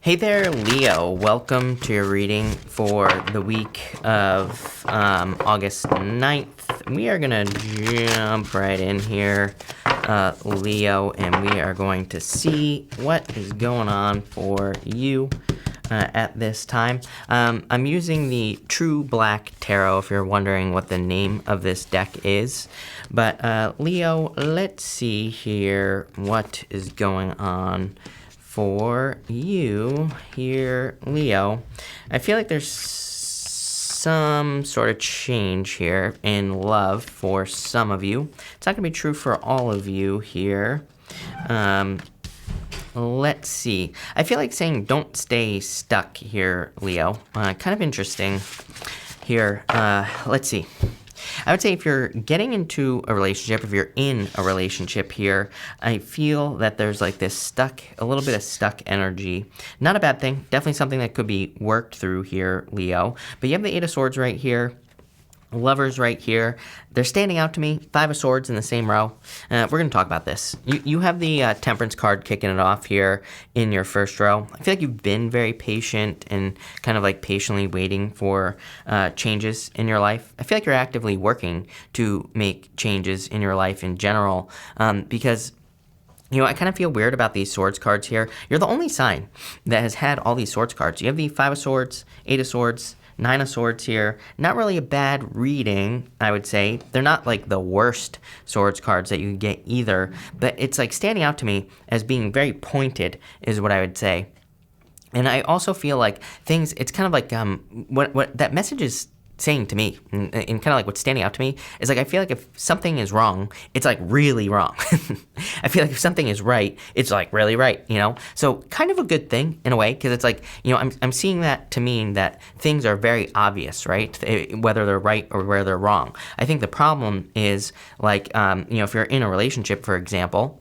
Hey there, Leo. Welcome to your reading for the week of August 9th. We are going to jump right in here, Leo, and we are going to see what is going on for you at this time. I'm using the True Black Tarot, if you're wondering what the name of this deck is. But Leo, let's see here what is going on for you here, Leo. I feel like there's some sort of change here in love for some of you. It's not going to be true for all of you here. Let's see. I feel like saying don't stay stuck here, Leo. Kind of interesting here. Let's see. I would say if you're getting into a relationship, if you're in a relationship here, I feel that there's like this a little bit of stuck energy. Not a bad thing. Definitely something that could be worked through here, Leo. But you have the Eight of Swords right here. Lovers right here. They're standing out to me. Five of Swords in the same row. We're going to talk about this. You have the Temperance card kicking it off here in your first row. I feel like you've been very patient and kind of like patiently waiting for changes in your life. I feel like you're actively working to make changes in your life in general because I kind of feel weird about these Swords cards here. You're the only sign that has had all these Swords cards. You have the Five of Swords, Eight of Swords, Nine of Swords here. Not really a bad reading, I would say. They're not like the worst Swords cards that you can get either, but it's like standing out to me as being very pointed is what I would say. And I also feel like it's kind of like what that message is saying to me, and kind of like what's standing out to me is like I feel like if something is wrong, it's like really wrong. I feel like if something is right, it's like really right, So kind of a good thing in a way, because it's like, I'm seeing that to mean that things are very obvious, right? Whether they're right or whether they're wrong. I think the problem is like, if you're in a relationship, for example,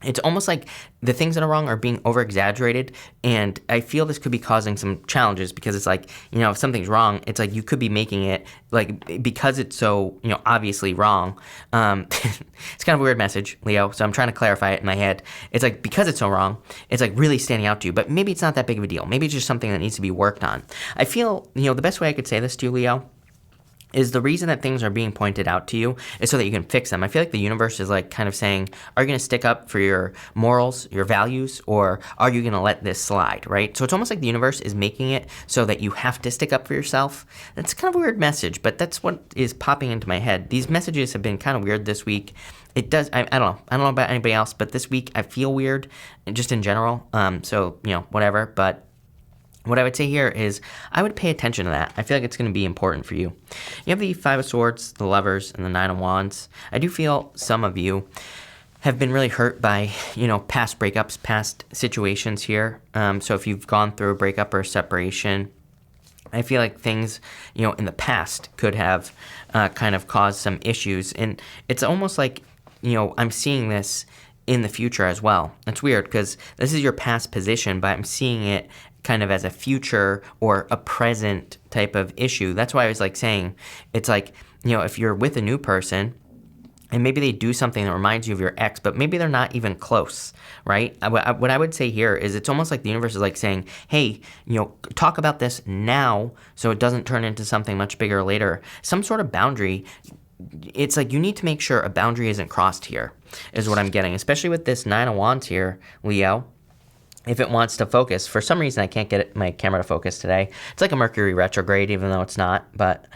it's almost like the things that are wrong are being over-exaggerated, and I feel this could be causing some challenges because it's like, if something's wrong, it's like you could be making it, like, because it's so, obviously wrong. It's kind of a weird message, Leo, so I'm trying to clarify it in my head. It's like, because it's so wrong, it's like really standing out to you, but maybe it's not that big of a deal. Maybe it's just something that needs to be worked on. I feel, the best way I could say this to you, Leo, is the reason that things are being pointed out to you is so that you can fix them. I feel like the universe is like kind of saying, are you going to stick up for your morals, your values, or are you going to let this slide, right? So it's almost like the universe is making it so that you have to stick up for yourself. That's kind of a weird message, but that's what is popping into my head. These messages have been kind of weird this week. It does, I don't know. I don't know about anybody else, but this week I feel weird just in general. So, whatever, but what I would say here is I would pay attention to that. I feel like it's going to be important for you. You have the Five of Swords, the Lovers, and the Nine of Wands. I do feel some of you have been really hurt by, past breakups, past situations here. So if you've gone through a breakup or a separation, I feel like things, in the past could have kind of caused some issues. And it's almost like, I'm seeing this in the future as well. It's weird because this is your past position, but I'm seeing it kind of as a future or a present type of issue. That's why I was like saying, it's like, if you're with a new person and maybe they do something that reminds you of your ex, but maybe they're not even close, right? What I would say here is it's almost like the universe is like saying, hey, talk about this now so it doesn't turn into something much bigger later. Some sort of boundary. It's like you need to make sure a boundary isn't crossed here, is what I'm getting, especially with this Nine of Wands here, Leo. If it wants to focus, for some reason I can't get my camera to focus today. It's like a Mercury retrograde, even though it's not, but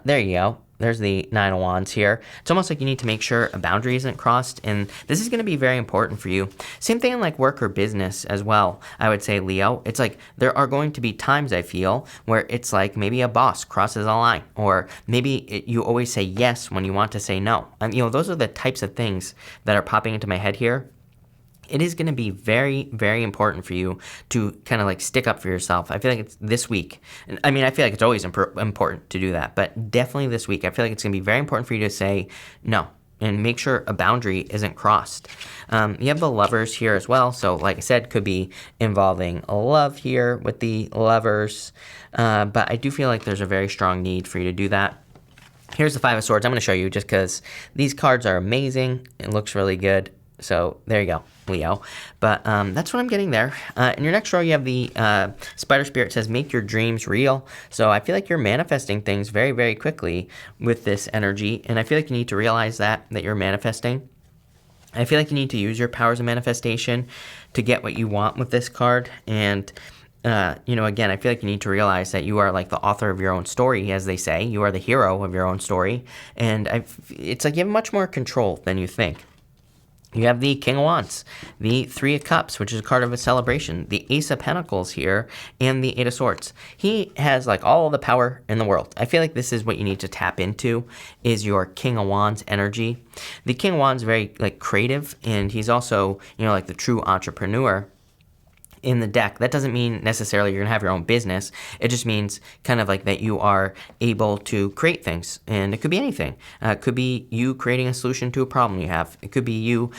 there you go. There's the Nine of Wands here. It's almost like you need to make sure a boundary isn't crossed, and this is going to be very important for you. Same thing in like work or business as well, I would say, Leo. It's like there are going to be times, I feel, where it's like maybe a boss crosses a line, or maybe you always say yes when you want to say no. And, those are the types of things that are popping into my head here. It is going to be very, very important for you to kind of like stick up for yourself. I feel like it's this week. I mean, I feel like it's always important to do that, but definitely this week, I feel like it's going to be very important for you to say no and make sure a boundary isn't crossed. You have the Lovers here as well. So like I said, could be involving love here with the Lovers. But I do feel like there's a very strong need for you to do that. Here's the Five of Swords. I'm going to show you just because these cards are amazing. It looks really good. So there you go. Leo. But that's what I'm getting there. In your next row, you have the Spider Spirit says, make your dreams real. So I feel like you're manifesting things very, very quickly with this energy. And I feel like you need to realize that you're manifesting. I feel like you need to use your powers of manifestation to get what you want with this card. And, again, I feel like you need to realize that you are like the author of your own story, as they say. You are the hero of your own story. And it's like you have much more control than you think. You have the King of Wands, the Three of Cups, which is a card of a celebration, the Ace of Pentacles here, and the Eight of Swords. He has like all the power in the world. I feel like this is what you need to tap into, is your King of Wands energy. The King of Wands is very like creative, and he's also, like the true entrepreneur in the deck. That doesn't mean necessarily you're going to have your own business. It just means kind of like that you are able to create things. And it could be anything. It could be you creating a solution to a problem you have. It could be you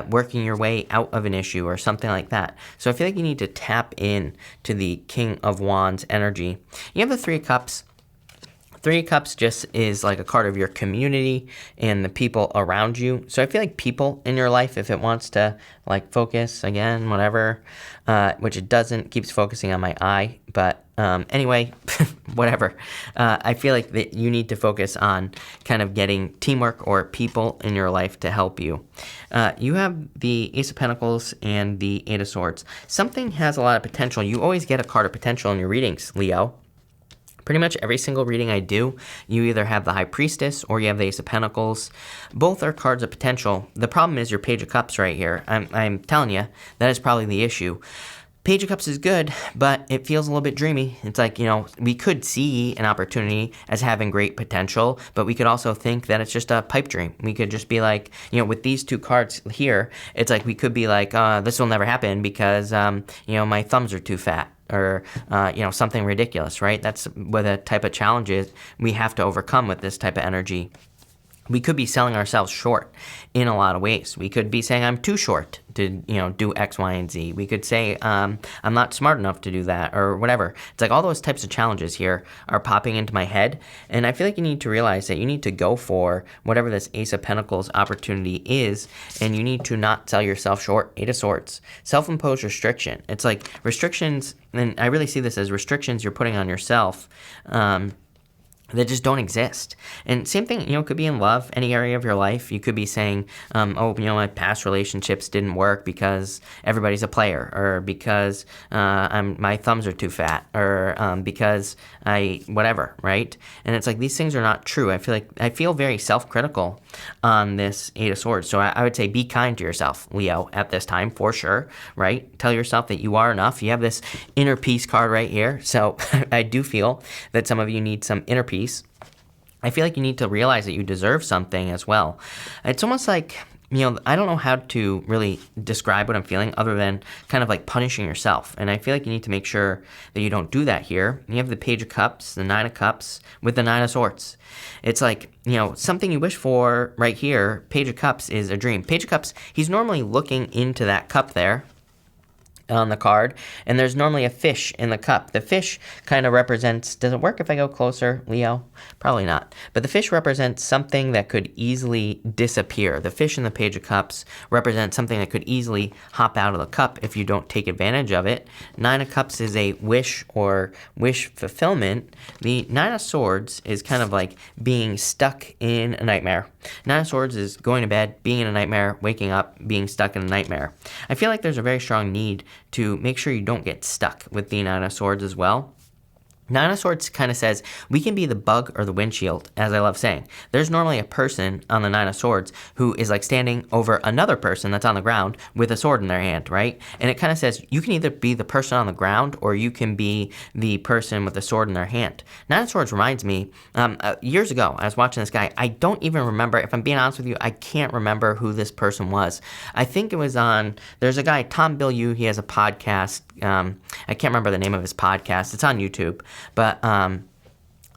working your way out of an issue or something like that. So I feel like you need to tap in to the King of Wands energy. You have the Three of Cups. Three of Cups just is like a card of your community and the people around you. So I feel like people in your life, if it wants to like focus again, whatever, which it doesn't, keeps focusing on my eye. But anyway, whatever. I feel like that you need to focus on kind of getting teamwork or people in your life to help you. You have the Ace of Pentacles and the Eight of Swords. Something has a lot of potential. You always get a card of potential in your readings, Leo. Pretty much every single reading I do, you either have the High Priestess or you have the Ace of Pentacles. Both are cards of potential. The problem is your Page of Cups right here. I'm telling you, that is probably the issue. Page of Cups is good, but it feels a little bit dreamy. It's like, we could see an opportunity as having great potential, but we could also think that it's just a pipe dream. We could just be like, with these two cards here, it's like we could be like, this will never happen because, my thumbs are too fat. Or, something ridiculous, right? That's what the type of challenges we have to overcome with this type of energy. We could be selling ourselves short in a lot of ways. We could be saying I'm too short to, do X, Y, and Z. We could say I'm not smart enough to do that or whatever. It's like all those types of challenges here are popping into my head. And I feel like you need to realize that you need to go for whatever this Ace of Pentacles opportunity is. And you need to not sell yourself short. Eight of Swords. Self-imposed restriction. It's like restrictions, and I really see this as restrictions you're putting on yourself. That just don't exist. And same thing, could be in love, any area of your life. You could be saying, my past relationships didn't work because everybody's a player, or because my thumbs are too fat, or because whatever, right? And it's like these things are not true. I feel very self-critical on this Eight of Swords. So I would say be kind to yourself, Leo, at this time, for sure, right? Tell yourself that you are enough. You have this inner peace card right here. So I do feel that some of you need some inner peace. I feel like you need to realize that you deserve something as well. It's almost like, I don't know how to really describe what I'm feeling other than kind of like punishing yourself. And I feel like you need to make sure that you don't do that here. You have the Page of Cups, the Nine of Cups with the Nine of Swords. It's like, something you wish for right here. Page of Cups is a dream. Page of Cups, he's normally looking into that cup there on the card, and there's normally a fish in the cup. The fish kind of represents, does it work if I go closer, Leo? Probably not. But the fish represents something that could easily disappear. The fish in the Page of Cups represents something that could easily hop out of the cup if you don't take advantage of it. Nine of Cups is a wish or wish fulfillment. The Nine of Swords is kind of like being stuck in a nightmare. Nine of Swords is going to bed, being in a nightmare, waking up, being stuck in a nightmare. I feel like there's a very strong need to make sure you don't get stuck with the Nine of Swords as well. Nine of Swords kind of says we can be the bug or the windshield, as I love saying. There's normally a person on the Nine of Swords who is like standing over another person that's on the ground with a sword in their hand, right? And it kind of says you can either be the person on the ground or you can be the person with the sword in their hand. Nine of Swords reminds me, years ago, I was watching this guy. I don't even remember, if I'm being honest with you, I can't remember who this person was. I think it was there's a guy, Tom Bilyeu, he has a podcast. I can't remember the name of his podcast. It's on YouTube. But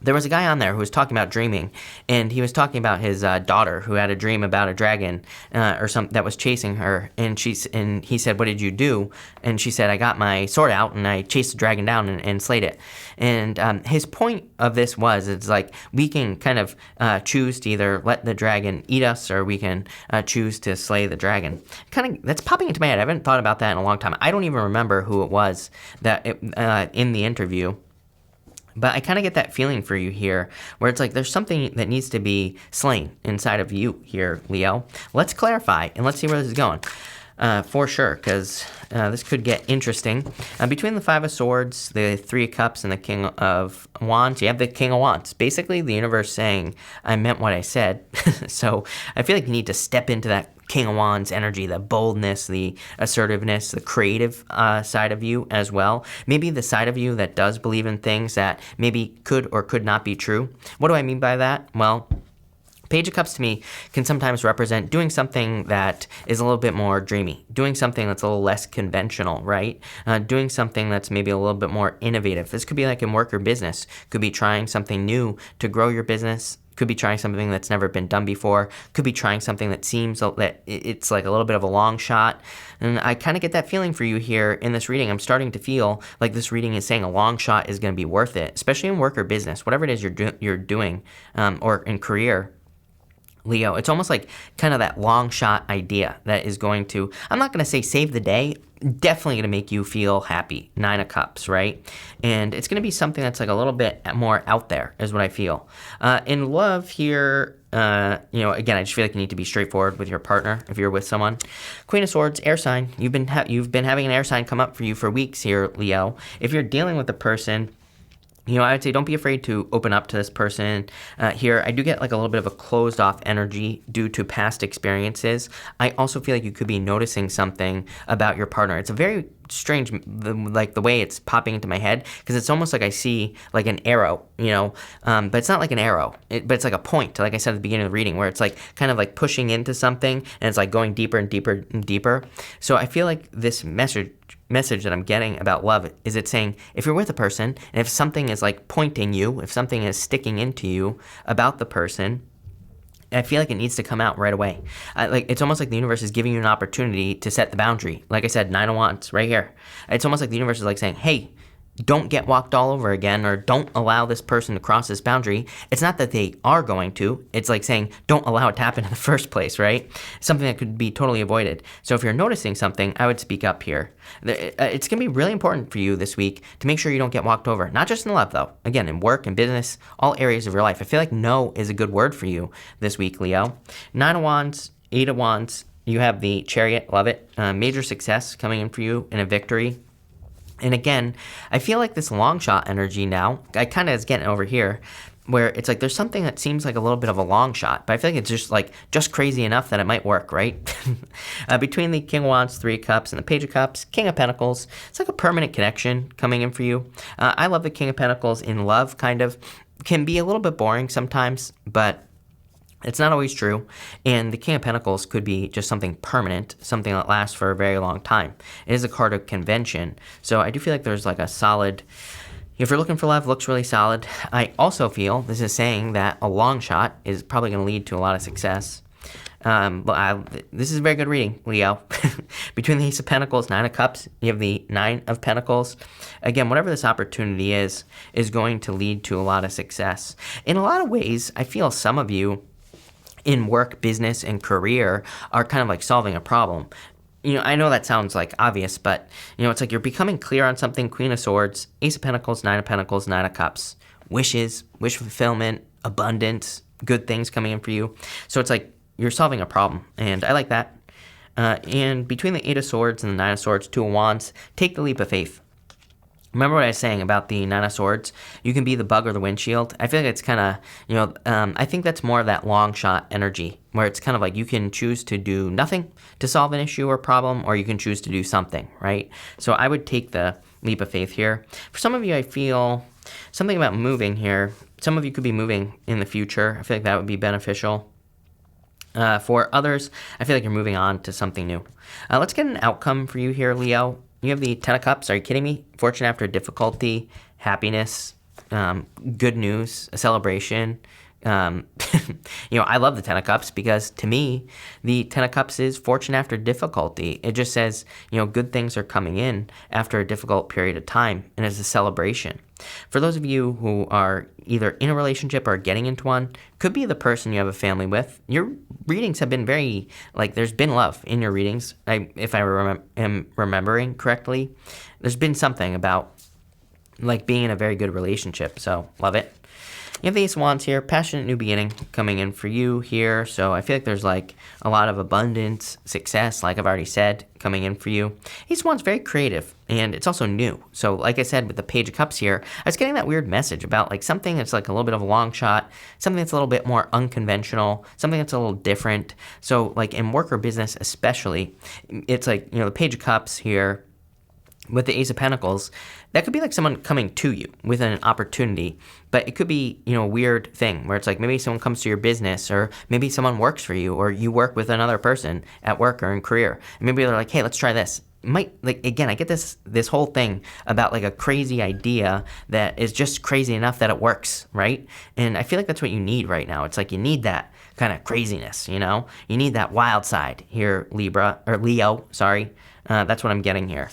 there was a guy on there who was talking about dreaming, and he was talking about his daughter who had a dream about a dragon or something that was chasing her, and he said, "What did you do?" And she said, "I got my sword out and I chased the dragon down and slayed it." And his point of this was, it's like we can kind of choose to either let the dragon eat us, or we can choose to slay the dragon. Kind of that's popping into my head. I haven't thought about that in a long time. I don't even remember who it was that in the interview. But I kind of get that feeling for you here, where it's like there's something that needs to be slain inside of you here, Leo. Let's clarify, and let's see where this is going. For sure, because this could get interesting. Between the Five of Swords, the Three of Cups, and the King of Wands, you have the King of Wands. Basically, the universe saying, I meant what I said. So I feel like you need to step into that King of Wands energy, the boldness, the assertiveness, the creative side of you as well. Maybe the side of you that does believe in things that maybe could or could not be true. What do I mean by that? Well, Page of Cups to me can sometimes represent doing something that is a little bit more dreamy, doing something that's a little less conventional, right? Doing something that's maybe a little bit more innovative. This could be like in work or business. Could be trying something new to grow your business. Could be trying something that's never been done before. Could be trying something that seems that it's like a little bit of a long shot. And I kind of get that feeling for you here in this reading. I'm starting to feel like this reading is saying a long shot is going to be worth it, especially in work or business, whatever it is you're doing, or in career. Leo, it's almost like kind of that long shot idea that is going to, I'm not going to say save the day, definitely going to make you feel happy. Nine of Cups, right? And it's going to be something that's like a little bit more out there is what I feel. In love here, again, I just feel like you need to be straightforward with your partner if you're with someone. Queen of Swords, air sign. You've been having an air sign come up for you for weeks here, Leo. If you're dealing with a person, I would say don't be afraid to open up to this person. Here, I do get like a little bit of a closed off energy due to past experiences. I also feel like you could be noticing something about your partner. It's a very strange, the way it's popping into my head, because it's almost like I see like an arrow, but it's not like an arrow, but it's like a point, like I said at the beginning of the reading, where it's like kind of like pushing into something and it's like going deeper and deeper and deeper. So I feel like this message that I'm getting about love is it saying if you're with a person and if something is like pointing you, if something is sticking into you about the person, I feel like it needs to come out right away. It's almost like the universe is giving you an opportunity to set the boundary. Like I said, Nine of Wands right here. It's almost like the universe is like saying, hey, don't get walked all over again, or don't allow this person to cross this boundary. It's not that they are going to. It's like saying, don't allow it to happen in the first place, right? Something that could be totally avoided. So if you're noticing something, I would speak up here. It's going to be really important for you this week to make sure you don't get walked over. Not just in love, though. Again, in work and business, all areas of your life. I feel like no is a good word for you this week, Leo. Nine of Wands, Eight of Wands. You have the Chariot. Love it. Major success coming in for you and a victory. And again, I feel like this long shot energy now, I kind of is getting over here, where it's like there's something that seems like a little bit of a long shot, but I feel like it's just crazy enough that it might work, right? Between the King of Wands, Three of Cups, and the Page of Cups, King of Pentacles, it's like a permanent connection coming in for you. I love the King of Pentacles in love, kind of. Can be a little bit boring sometimes, but it's not always true, and the King of Pentacles could be just something permanent, something that lasts for a very long time. It is a card of convention, so I do feel like there's like a solid, if you're looking for love, looks really solid. I also feel this is saying that a long shot is probably going to lead to a lot of success. This is a very good reading, Leo. Between the Ace of Pentacles, Nine of Cups, you have the Nine of Pentacles. Again, whatever this opportunity is going to lead to a lot of success. In a lot of ways, I feel some of you in work, business, and career are kind of like solving a problem. I know that sounds like obvious, but it's like you're becoming clear on something. Queen of Swords, Ace of Pentacles, Nine of Cups. Wishes, wish fulfillment, abundance, good things coming in for you. So it's like you're solving a problem, and I like that. And between the Eight of Swords and the Nine of Swords, Two of Wands, take the leap of faith. Remember what I was saying about the Nine of Swords? You can be the bug or the windshield. I feel like it's kind of, I think that's more of that long shot energy, where it's kind of like you can choose to do nothing to solve an issue or problem, or you can choose to do something, right? So I would take the leap of faith here. For some of you, I feel something about moving here. Some of you could be moving in the future. I feel like that would be beneficial. For others, I feel like you're moving on to something new. Let's get an outcome for you here, Leo. You have the Ten of Cups. Are you kidding me? Fortune after difficulty, happiness, good news, a celebration. I love the Ten of Cups because to me, the Ten of Cups is fortune after difficulty. It just says, good things are coming in after a difficult period of time, and it's a celebration. For those of you who are either in a relationship or getting into one, could be the person you have a family with. Your readings have been very, there's been love in your readings. If I am remembering correctly, there's been something about, being in a very good relationship. So, love it. You have the Ace of Wands here, passionate new beginning coming in for you here. So I feel like there's a lot of abundance, success, like I've already said, coming in for you. Ace of Wands very creative, and it's also new. So like I said with the Page of Cups here, I was getting that weird message about something that's a little bit of a long shot, something that's a little bit more unconventional, something that's a little different. So in work or business especially, it's the Page of Cups here with the Ace of Pentacles, that could be someone coming to you with an opportunity, but it could be, a weird thing where it's maybe someone comes to your business, or maybe someone works for you, or you work with another person at work or in career. And maybe they're hey, let's try this. Again, I get this whole thing about a crazy idea that is just crazy enough that it works, right? And I feel that's what you need right now. It's you need that kind of craziness, you need that wild side here, Leo, sorry. That's what I'm getting here.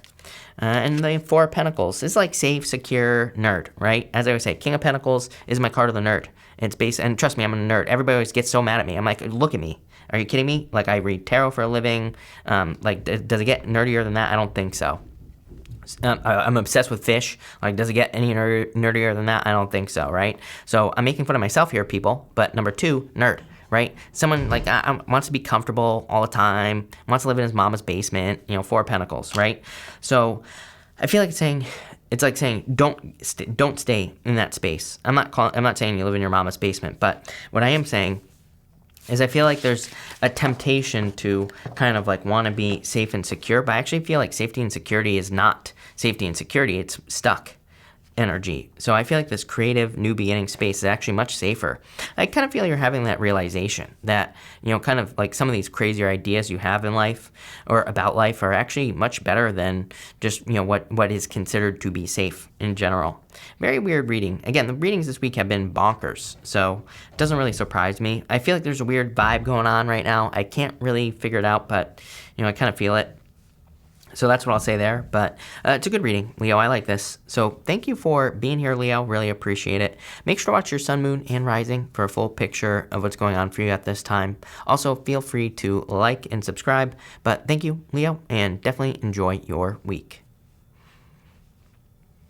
And the Four of Pentacles is safe, secure, nerd, right? As I always say, King of Pentacles is my card of the nerd. It's based, and trust me, I'm a nerd. Everybody always gets so mad at me. I'm look at me. Are you kidding me? I read tarot for a living. Does it get nerdier than that? I don't think so. I'm obsessed with fish. Does it get any nerdier than that? I don't think so, right? So I'm making fun of myself here, people. But number two, nerd. Right? Someone wants to be comfortable all the time, wants to live in his mama's basement, Four of Pentacles, right? So I feel it's saying don't stay in that space. I'm not saying you live in your mama's basement, but what I am saying is I feel there's a temptation to kind of want to be safe and secure, but I actually feel safety and security is not safety and security, it's stuck energy. So I feel this creative new beginning space is actually much safer. I kind of feel you're having that realization that, kind of some of these crazier ideas you have in life or about life are actually much better than just, what is considered to be safe in general. Very weird reading. Again, the readings this week have been bonkers, so it doesn't really surprise me. I feel there's a weird vibe going on right now. I can't really figure it out, but, I kind of feel it. So that's what I'll say there, but it's a good reading, Leo. I like this. So thank you for being here, Leo. Really appreciate it. Make sure to watch your sun, moon, and rising for a full picture of what's going on for you at this time. Also, feel free to like and subscribe, but thank you, Leo, and definitely enjoy your week.